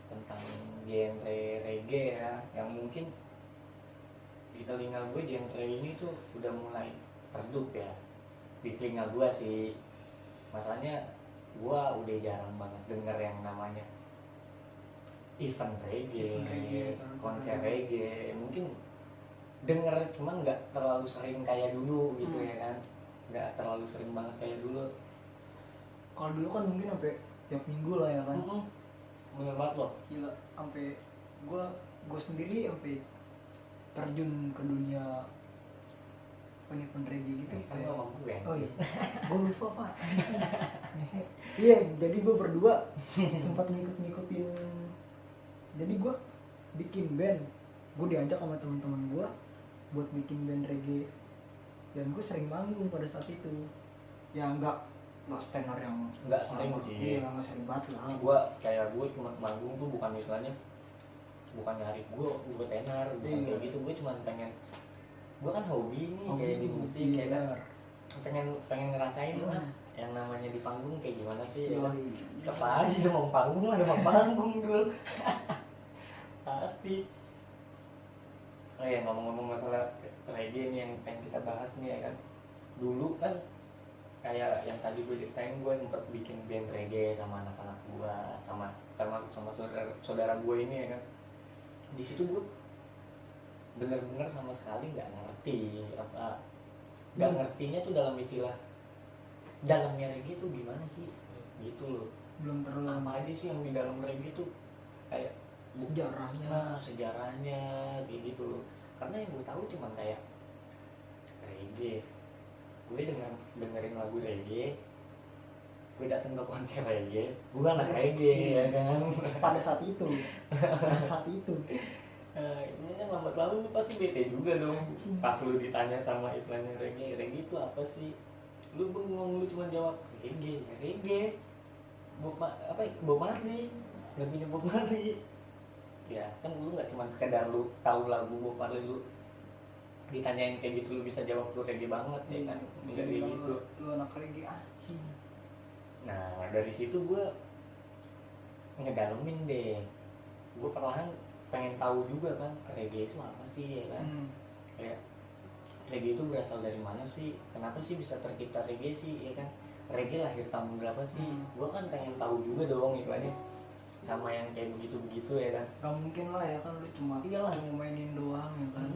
tentang genre reggae ya, yang mungkin di telinga gue genre ini tuh udah mulai redup ya di telinga gue sih. Masalahnya gue udah jarang banget denger yang namanya event reggae, konser reggae. Mungkin denger cuman nggak terlalu sering kayak dulu gitu ya kan, nggak terlalu sering banget kayak dulu. Kalau dulu kan mungkin sampai tiap minggu lah ya kan. Bener banget loh. Gila, sampai gue sendiri sampai terjun ke dunia event reggae gitu. Kan gue mampu ya. Oh iya, gue lupa pak. Iya, jadi gue berdua sempat ngikutin. Jadi gue bikin band, gue diajak sama teman-teman gue buat bikin band reggae, dan gue sering manggung pada saat itu. Ya nggak standar yang nggak sering sih. Iya, nggak sering banget lah. Gue cuma manggung tuh bukan istilahnya, bukan nyari gue tenar, bukan kayak gitu. Gue cuma pengen, gue kan hobi nih kayak di musik, kayak kan pengen ngerasain lah yang namanya di panggung kayak gimana sih. Ya kan? Apa aja mau panggung ada mau panggung dulu. Pasti. Oh ya, ngomong-ngomong masalah reggae nih yang pengen kita bahas nih ya kan. Dulu kan kayak yang tadi gue ceritain, gue sempet bikin band reggae sama anak-anak gue, termasuk sama saudara gue ini ya kan. Di situ gue bener-bener sama sekali nggak ngerti apa, nggak ngertinya tuh dalam istilah dalamnya reggae tuh gimana sih gitu loh. Belum terlalu apa aja sih yang di dalam reggae tuh, kayak sejarahnya kayak gitu loh. Karena yang gue tahu cuma kayak reggae, gue dengerin lagu reggae, gue datang ke konser reggae, gue anak reggae ya kan. Pada saat itu Ini kan lambat laun lu pasti bete juga dong pas lu ditanya sama istilahnya reggae itu apa sih, lu bengong, lu cuma jawab reggae Bob Marley, lagunya Bob Marley. Ya kan lu nggak cuma sekedar lu tahu lagu Bob Marley, lu ditanyain kayak gitu lu bisa jawab lu reggae banget ya kan. Dari gitu lu anak reggae anjing. Nah dari situ gue ngedalamin deh, gue perlahan pengen tahu juga kan reggae itu apa sih ya kan. Kayak reggae itu berasal dari mana sih, kenapa sih bisa tercipta reggae sih ya kan, reggae lahir tahun berapa sih. Gue kan pengen tahu juga dong istilahnya sama yang kayak begitu ya kan. Gak mungkin lah ya kan, lu cuma mainin doang ya kan.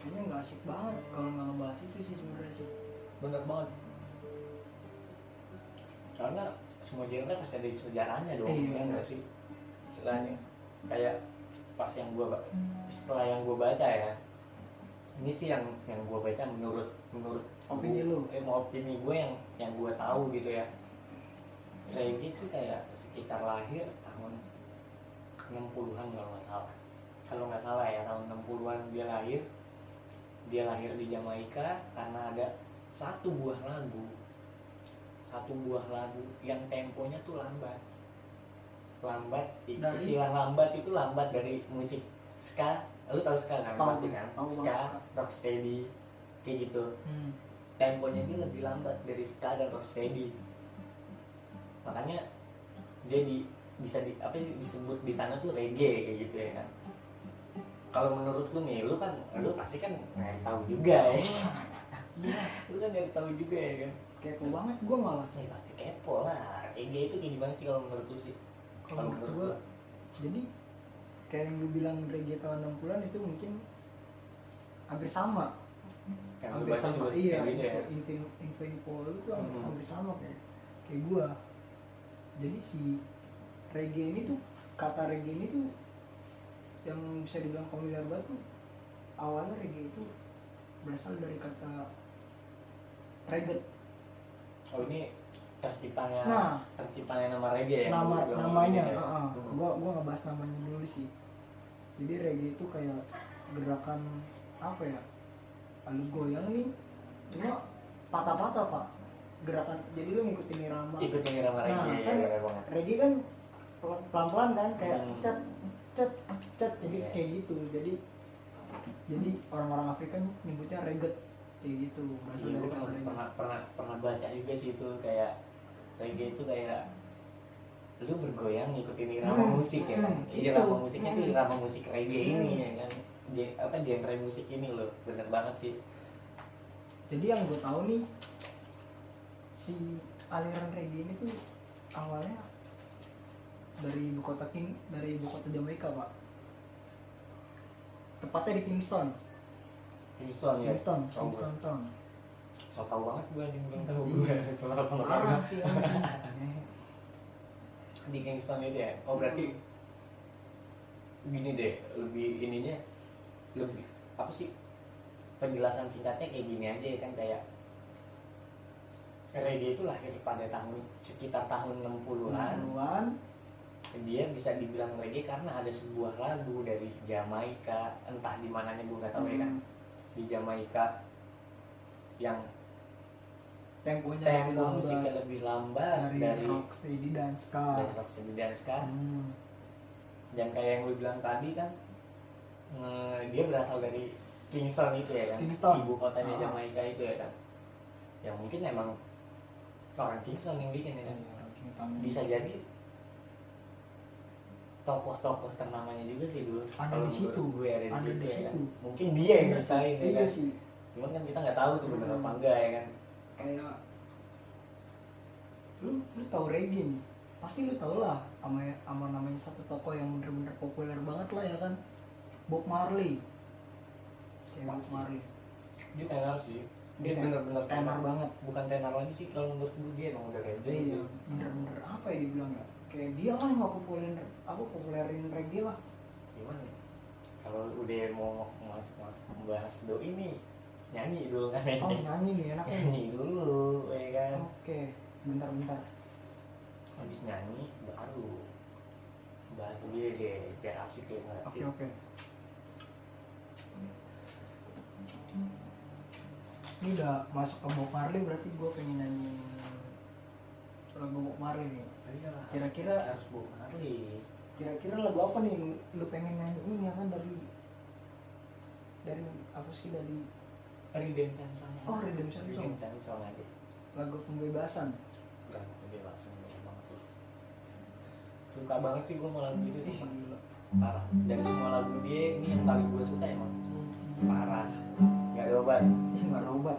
Kayaknya nggak asik banget kalau nggak ngebahas itu sih sebenarnya sih. Bener banget, karena semua genre pasti ada sejarahnya dong. Ya nggak sih istilahnya. Kayak pas setelah yang gue baca ya, ini sih yang gue baca menurut opini lu, opini gue yang gue tahu gitu ya. Reggae itu kayak sekitar lahir tahun 60-an kalau nggak salah ya, tahun 60-an dia lahir di Jamaika karena ada satu buah lagu yang temponya tuh lambat. Istilah lambat itu lambat dari musik ska. Lu tahu ska kan? Pasti kan? Ska, rocksteady kayak gitu. Temponya dia lebih lambat dari ska dan rocksteady. Makanya dia disebut di sana tuh reggae kayak gitu ya kan. Kalau menurut lu nih, lu pasti kan nyari tahu juga ya. Lu kan nyari tahu juga ya kan. Kepo banget gue malah. Ya pasti kepo lah. Reggae itu kayak gimana sih kalau menurut lu sih? Kalau menurut gue, jadi kayak yang lu bilang reggae tahun 60-an itu mungkin hampir sama. Hampir sama, iya. Info itu hampir sama kayak gue. Jadi si reggae ini tuh, kata reggae ini tuh yang bisa dibilang familiar banget tuh, awalnya reggae itu berasal dari kata reggae. Oh ini terciptanya nama reggae ya? Namanya, gua ngebahas namanya dulu sih. Jadi reggae itu kayak gerakan apa ya? Lalu goyang nih, cuma patah-patah pak. Gerakan, jadi lu ngikutin irama. Reggae. Kan reggae kan pelan-pelan kan, kayak cet, jadi kayak gitu. Jadi orang-orang Afrika nyebutnya reggae kayak gitu. Iya, gue pernah baca juga sih itu, kayak reggae itu kayak lu bergoyang ngikutin irama musik ya kan. Irama musiknya tuh irama musik reggae ini ya kan. Genre musik ini loh, bener banget sih. Jadi yang gue tahu nih, si aliran reggae ini tuh awalnya dari ibu kota Jamaika, Pak. Tepatnya di Kingston Kingston ya. Kingston Town. So tau banget gue nih, belum tahu Iya. gue. Parah sih anjing. Di Kingston itu ya. Oh berarti gini deh, lebih apa sih penjelasan singkatnya kayak gini aja ya kan, kayak reggae itu lahir pada sekitar tahun 60-an. Dia bisa dibilang reggae karena ada sebuah lagu dari Jamaika, entah di mananya gue nggak tahu ya kan, di Jamaika yang temponya musiknya lebih lambat dari rocksteady dan ska. Dan kayak yang lu bilang tadi kan, dia berasal dari Kingston itu ya kan, ibu kotanya Jamaika itu ya kan, yang mungkin emang orang Kingston yang bikin ya kan. Bisa jadi tokoh-tokoh ternamanya juga sih dulu ada di situ, ada di situ ya kan? situ. Mungkin dia yang nyusahin ya kan. Sih. Cuman kan kita nggak tahu tuh bener apa enggak ya kan. Kayak lu tahu reggae nih, pasti lu tau lah sama namanya satu tokoh yang bener-bener populer banget lah ya kan, Bob Marley. Bob Marley Dia tenar sih, dia bener-bener tenar banget. Bukan tenar lagi sih kalau menurut gue, dia emang udah legend sih. Bener-bener apa ya dibilang ya, kayak dia lah yang nggak populerin reggae lah. Gimana kalau udah mau masuk membahas doi ini, nyanyi dulu kan. Nyanyi nih enaknya. Nyanyi dulu ya kan. Oke, bentar Habis nyanyi baru bahas dia deh, biar asik ya nggak. Oke. Ini udah masuk ke Bob Marley, berarti gue pengen nyanyi lagu Bob Marley nih. Kira-kira harus Bob Marley. Kira-kira lagu apa nih lu pengen nyanyiin ya kan, dari apa sih, dari Redemption Song. Redemption Song aja. Lagu pembebasan. Lagu pembebasan banget tuh. Suka banget sih gue sama lagu itu tuh. Parah. Dari semua lagu dia, ini yang paling gue suka emang. Parah. Gak ada obat. Gak ada obat.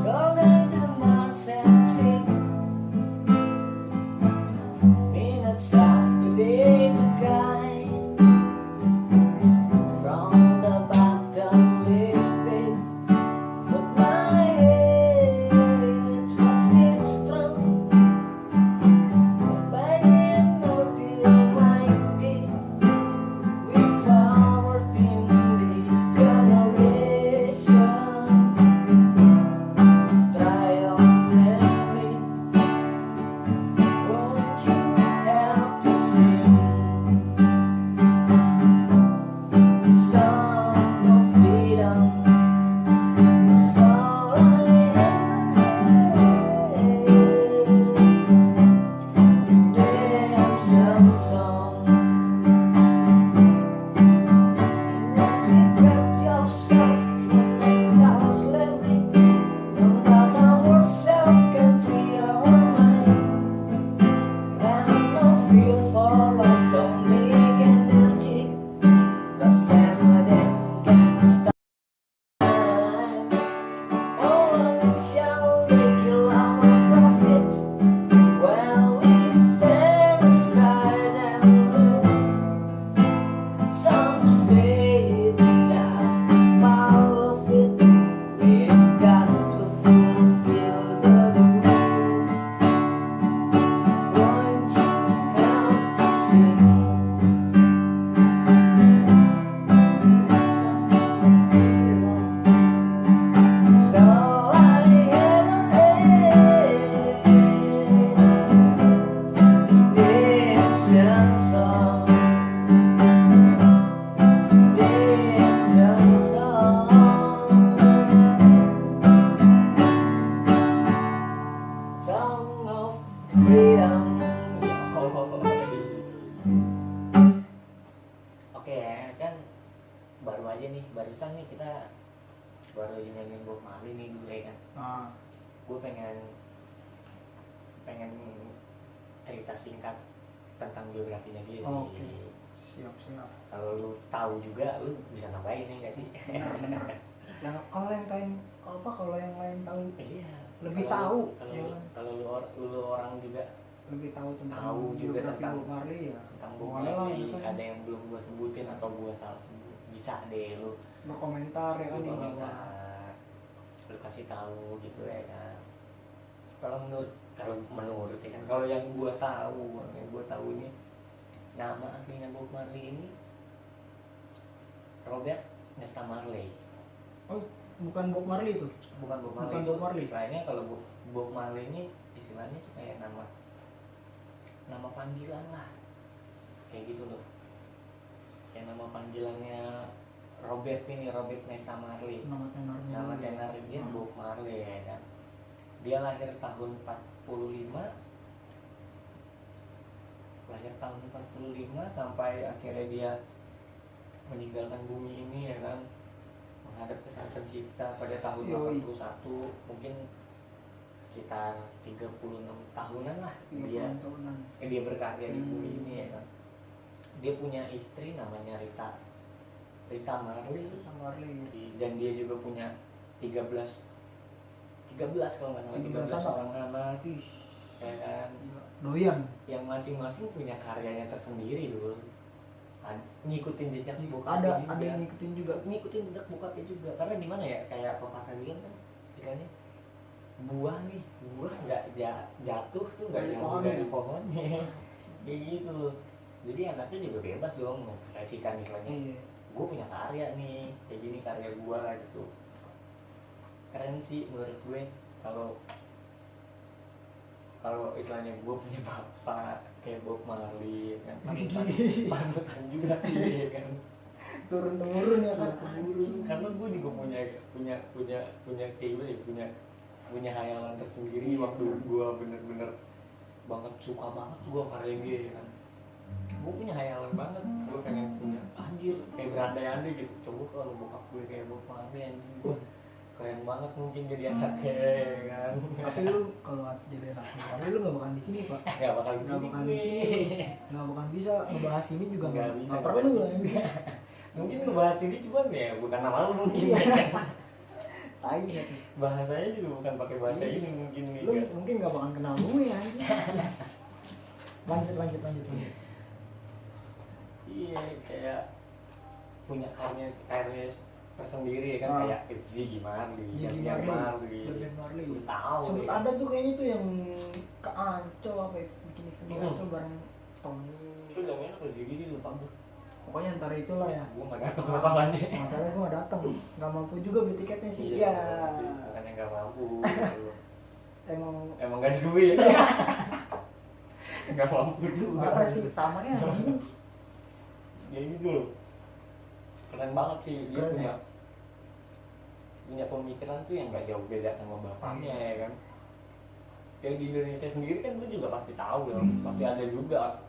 So there's a more sense aja nih, barusan nih kita baru nyanyiin Bob Marley nih dulu ya kan. Gue pengen cerita singkat tentang biografinya dia sih. Oke. Siap. Kalau lu tahu juga, lu bisa nambahin ya nggak sih? Nah, kalau yang lain tahu, Iya. lebih tahu. Kalau lu orang juga lebih tahu tentang tahu juga biografi tentang Bob Marley ya. tentang Bob Boleh lah, Marley, gitu kan. ada yang belum gua sebutin atau gua salah sebut, bisa deh lu Berkomentar ya kan di bawah. komentar, lu kasih tahu gitu ya kan. Kalau menurut ya kan, kalau yang gua tahu ini, nama aslinya Bob Marley ini Robert Nesta Marley. Oh, bukan Bob Marley itu. Bukan Bob Marley. Bukan Bob Marley. Istilahnya kalau Bob Marley ini istilahnya tuh kayak nama panggilan lah, kayak gitu loh, kayak nama panggilannya Robert Nesta Marley. Nama tenarnya dia Bob Marley ya kan. Dia lahir tahun 45 sampai akhirnya dia meninggalkan bumi ini ya kan, menghadap ke Sang Pencipta pada tahun 81, mungkin sekitar 36 tahunan lah dia berkarya di bumi ini ya kan. Dia punya istri namanya Rita Marley, dan dia juga punya 13 kalau nggak salah 13 orang anak ya kan, doyan, yang masing-masing punya karyanya tersendiri dulu. Ngikutin jejak ada yang ngikutin jejak bokapnya juga, karena gimana ya, kayak pepatah bilang kan, istilahnya buah nggak jatuh tuh nggak jatuh dari pohonnya kayak gitu loh. Jadi anaknya juga bebas dong mengekspresikan istilahnya, gue punya karya nih kayak gini, karya gue gitu. Keren sih menurut gue kalau istilahnya gue punya bapak kayak Bob Marley kan, panutan juga sih ya kan, turun ya kan. Karena gue juga punya kayak gue punya hayalan tersendiri. Waktu gue bener-bener banget suka banget gue karya dia ya kan, gue punya hayalan banget, gue pengen punya anjir kayak berandai-andai gitu, coba kalau bokap gue kayak Bob Marley anjir, gue keren banget mungkin jadi anaknya ya kan. Tapi lu kalau jadi anak Bob lu nggak bakalan di sini Pak, nggak bakal di sini, nggak bakalan bisa ngebahas ini juga nggak bisa perlu lah. Mungkin ngebahas ini cuman ya bukan nama lu mungkin ya kan. Tai gitu. Bahasanya juga bukan pakai bahasa ini mungkin nih. Lu mungkin nggak bakalan kenal gue ya. Lanjut. Iya, kayak punya karya tersendiri kan, kayak Ziggy Marley, Marley. Tahu. Sempet ada tuh kayaknya tuh yang ke Ancol apa ya, bikin event di Ancol bareng Tony. Itu udah enak tuh Ziggy, dia lupa gue. Pokoknya antara itulah ya. Gue nggak datang masalahnya. Masalahnya gue nggak datang, nggak mampu juga beli tiketnya sih. Iya. Makanya nggak mampu. Emang nggak ada duit. Nggak mampu juga. parah sih, sama ya anjing. Ya gitu loh. Keren banget sih dia punya pemikiran tuh yang nggak jauh beda sama bapaknya ya kan. Kayak di Indonesia sendiri kan lu juga pasti tahu ya, pasti ada juga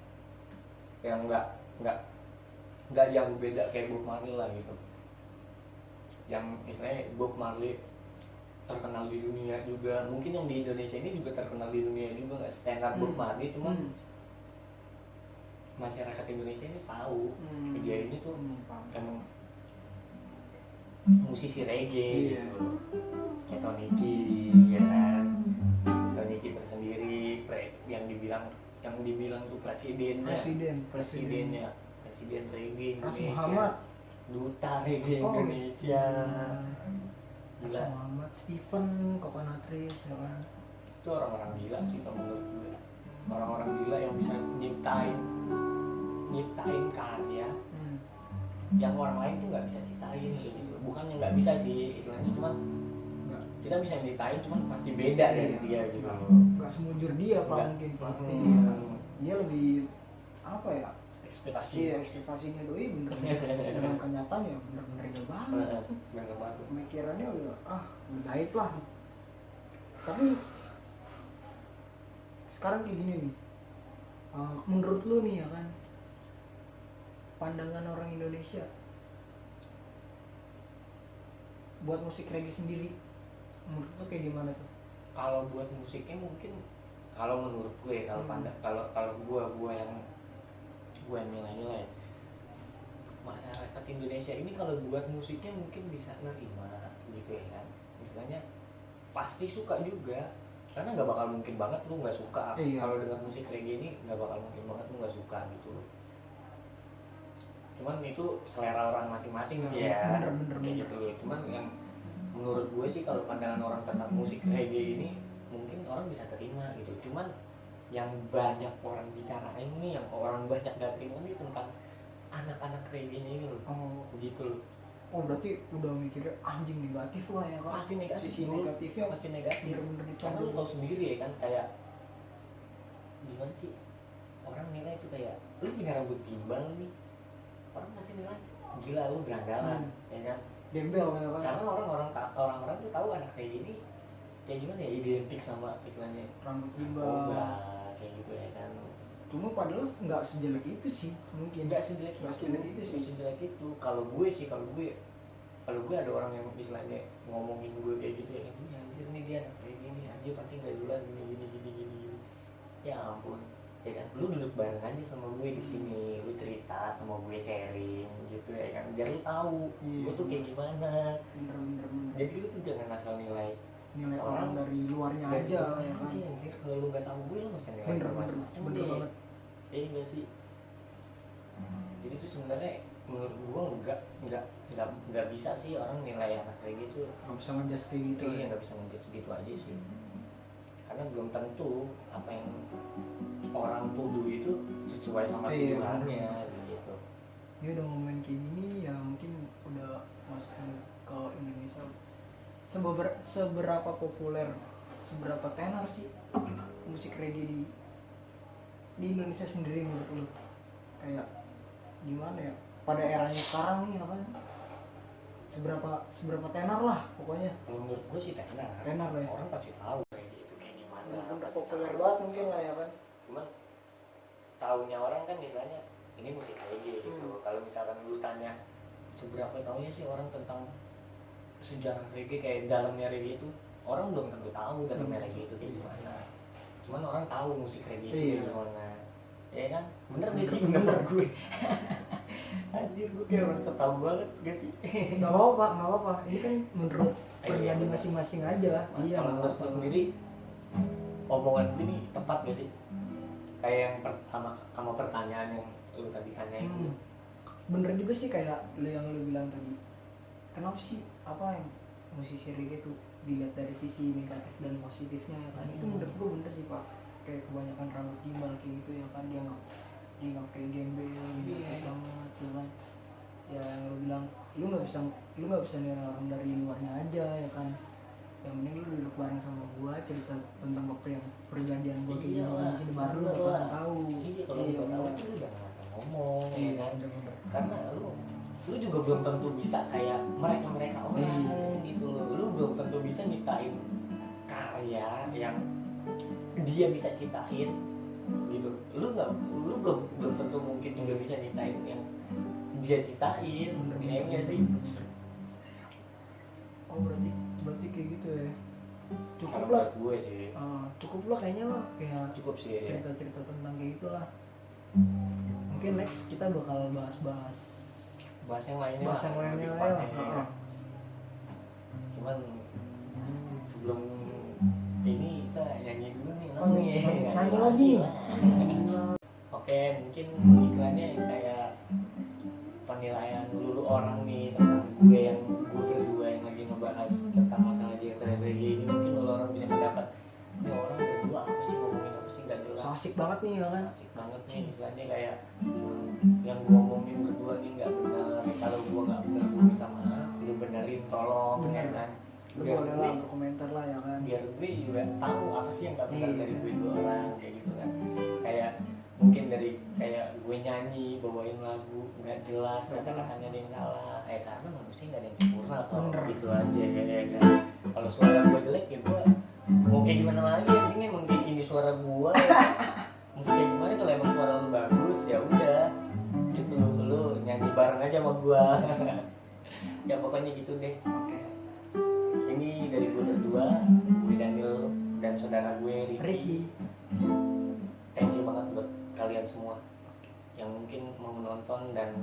yang nggak jauh beda kayak Bob Marley lah gitu. Yang istilahnya Bob Marley terkenal di dunia juga, mungkin yang di Indonesia ini juga terkenal di dunia juga, nggak standar Bob Marley, cuma masyarakat Indonesia ini tahu dia ini tuh emang musisi reggae gitu, kayak Tony ya kan. Tony tersendiri yang dibilang tuh presidennya reggae Indonesia, Muhammad duta reggae Indonesia. Gila. Muhammad Stephen Coconutris ya kan. Itu orang-orang gila sih kalau menurut gue, orang-orang gila yang bisa nyiptain karya yang orang lain tuh nggak bisa ciptain gitu. Bukannya nggak bisa sih istilahnya, cuman kita bisa nyiptain, cuman pasti beda dari dia gitu. Nggak semujur dia Pak, mungkin Pak. Dia lebih apa ya, ekspektasinya doi bener dengan kenyataan ya bener-bener real banget. Pemikirannya udah gaib lah. Tapi sekarang kayak gini nih, menurut lu nih ya kan, pandangan orang Indonesia buat musik reggae sendiri menurut lo kayak gimana tuh? Kalau buat musiknya mungkin, kalau menurut gue, kalau gue yang nilai masyarakat Indonesia ini kalau buat musiknya mungkin bisa nerima gitu ya kan, misalnya pasti suka juga, karena nggak bakal mungkin banget lu nggak suka. Kalau dengar musik reggae ini nggak bakal mungkin banget lu nggak suka gitu loh. Cuman itu selera orang masing-masing sih ya, kayak gitu loh. Cuman yang menurut gue sih kalau pandangan orang tentang musik reggae ini mungkin orang bisa terima gitu. Cuman yang banyak orang bicarain nih, yang orang banyak gak terima nih tentang anak-anak reggae-nya ini loh. Begitu loh. Berarti udah mikirnya anjing negatif lah ya kan? Pasti negatif. Sisi negatifnya pasti negatif. Bener-bener Karena lu tau sendiri ya kan, kayak gimana sih orang nilai itu kayak lu punya rambut gimbal nih, orang pasti nilai gila lu berandalan, ya kan? Gembel ya kan? Karena orang-orang tuh tahu anak kayak gini kayak gimana ya, identik sama istilahnya rambut gimbal kayak gitu ya kan. Cuma padahal nggak sejelek itu sih, mungkin nggak sejelek itu sih. Kalau gue ada orang yang istilahnya ngomongin gue kayak gitu ya, ini anjir nih dia anak kayak gini, anjir pasti nggak jelas gini. Ya ampun, ya kan, lu duduk bareng aja sama gue di sini, lu cerita sama gue, sharing gitu ya kan, biar lu tahu gue tuh kayak gimana. Bener. Jadi lu tuh jangan asal nilai orang dari luarnya aja ya kan. Anjir, kalau lu nggak tahu gue, lu nggak bisa nilai bener banget. Iya enggak sih. Jadi tuh sebenarnya menurut gue nggak bisa sih orang nilai anak kayak gitu. Nggak bisa ngejudge kayak gitu. Iya, nggak bisa ngejudge gitu aja sih. Karena belum tentu apa yang orang tuduh itu sesuai sama tuduhannya gitu. Dia udah ngomongin kayak gini ya, mungkin udah masuk ke Indonesia. Seberapa populer, seberapa tenar sih musik reggae di Indonesia sendiri menurut lu? Kayak gimana ya? Pada eranya sekarang nih apa? Seberapa tenar lah pokoknya. Kalau menurut gue sih tenar lah ya. Orang pasti tahu kayak gitu kayak gimana. Udah populer banget mungkin lah ya kan. Cuman taunya orang kan misalnya ini musik reggae gitu. Kalau misalkan lu tanya seberapa taunya sih orang tentang sejarah reggae, kayak dalamnya reggae itu, orang belum tentu tahu dalamnya reggae itu kayak gimana. Cuman orang tahu musik reggae itu kayak gimana. Ya kan? Bener gak sih menurut gue? Anjir, gue kayak orang tahu banget gak sih? Gak apa-apa. Ini kan menurut pribadi masing-masing aja. Iya, kalau menurut gue sendiri omongan ini tepat gak sih? Kayak yang sama pertanyaan yang lu tadi tanyain. Bener juga sih kayak yang lu bilang tadi. Kenapa sih apa yang musisi reggae tuh dilihat dari sisi negatif dan positifnya ya kan? Itu menurut gue bener sih Pak. Kayak kebanyakan rambut gimbal kayak gitu ya kan, dia nggak kayak gembel gitu banget ya kan. Ya yang lu bilang lu nggak bisa nilai orang dari luarnya aja ya kan. Yang penting lu duduk bareng sama gua, cerita tentang waktu yang perjanjian gua kayak gini, mungkin baru lu bakalan tahu. Kalau lu tahu lu jangan asal ngomong ya kan. Karena lu juga belum tentu bisa kayak mereka orang gitu loh. Lu belum tentu bisa nyiptain karya yang dia bisa ciptain gitu. Lu belum tentu mungkin juga bisa nyiptain yang dia ciptain. Ya enggak sih? Oh berarti kayak gitu ya. Cukup kalau lah gue sih. Cukup lah kayaknya lah, kayak cukup sih cerita-cerita tentang kayak gitulah. Mungkin next kita bakal bahas yang lainnya lah. Cuman sebelum ini kita nyanyi dulu nih. Nyanyi lagi. Oke, mungkin istilahnya kayak penilaian dulu orang nih tentang gue berdua yang lagi ngebahas tentang masalah genre reggae ini. Mungkin orang punya pendapat, ini orang berdua apa sih ngomongin apa sih, nggak jelas. So asik banget nih ya kan? Asik banget nih istilahnya kayak yang gue ngomongin berdua nih nggak benar. Kalau gue nggak benar gue minta maaf, lu benerin tolong ya kan. Lu boleh lah berkomentar lah ya kan. Biar gue juga tahu apa sih yang nggak benar dari gue dua orang kayak gitu kan. Kayak mungkin dari kayak gue nyanyi bawain lagu nggak jelas, kata-katanya ada yang salah, karena manusia nggak ada yang sempurna kalau gitu aja ya kan. Kalau suara gue jelek ya gue mau kayak gimana lagi ya, ini mungkin ini suara gue ya. Mau kayak gimana, kalau emang suara lu bagus ya udah gitu, lu nyanyi bareng aja sama gue. Ya pokoknya gitu deh. Oke. ini dari gue berdua, gue Daniel dan saudara gue Ricky. Thank you banget buat kalian semua yang mungkin mau menonton dan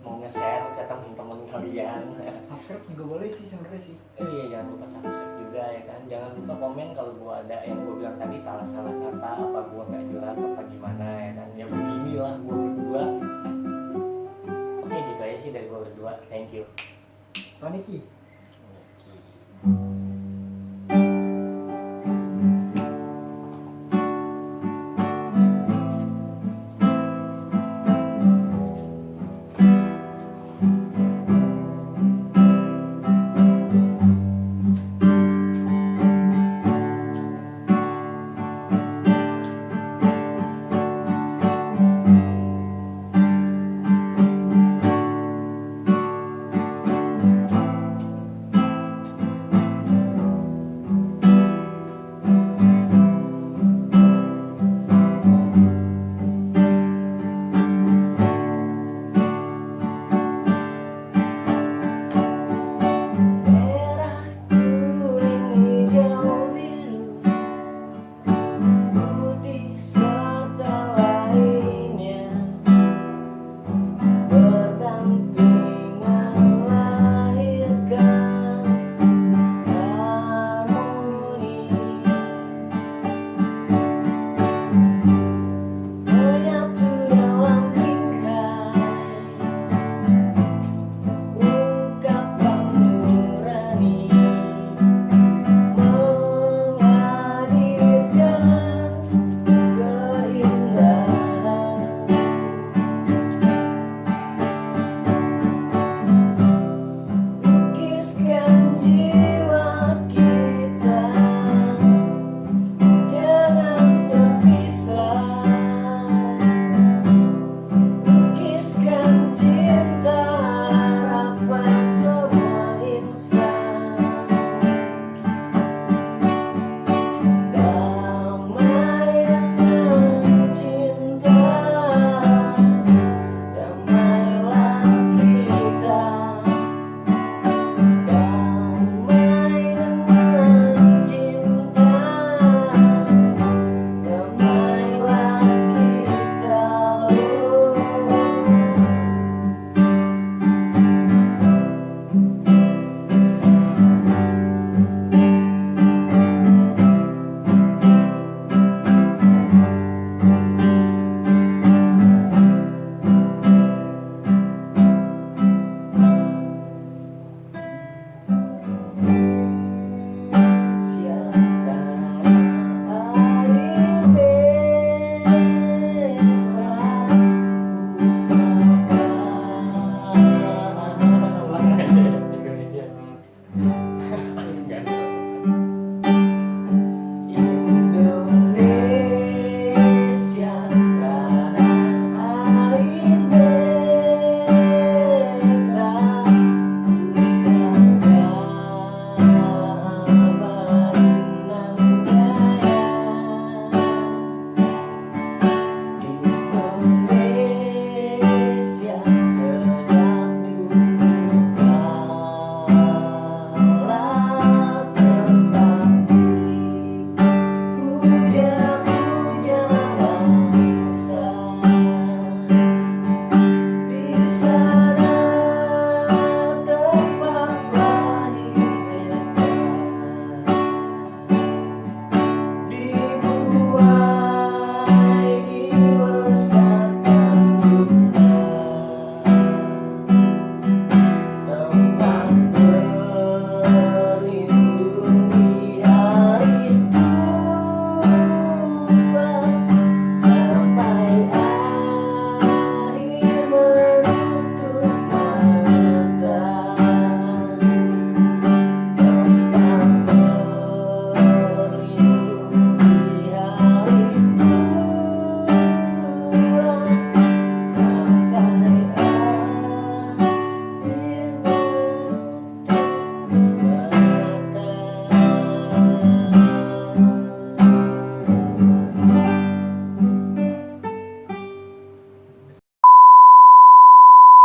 mau nge-share ke teman-teman kalian. Subscribe juga boleh sih sebenarnya sih. Iya, jangan lupa subscribe juga ya kan. Jangan lupa komen kalau gue ada yang gue bilang tadi salah-salah kata, apa gue nggak jelas apa gimana ya kan. Ya beginilah gue berdua. Oke, gitu aja sih dari gue berdua. Thank you. Toniki. Oke.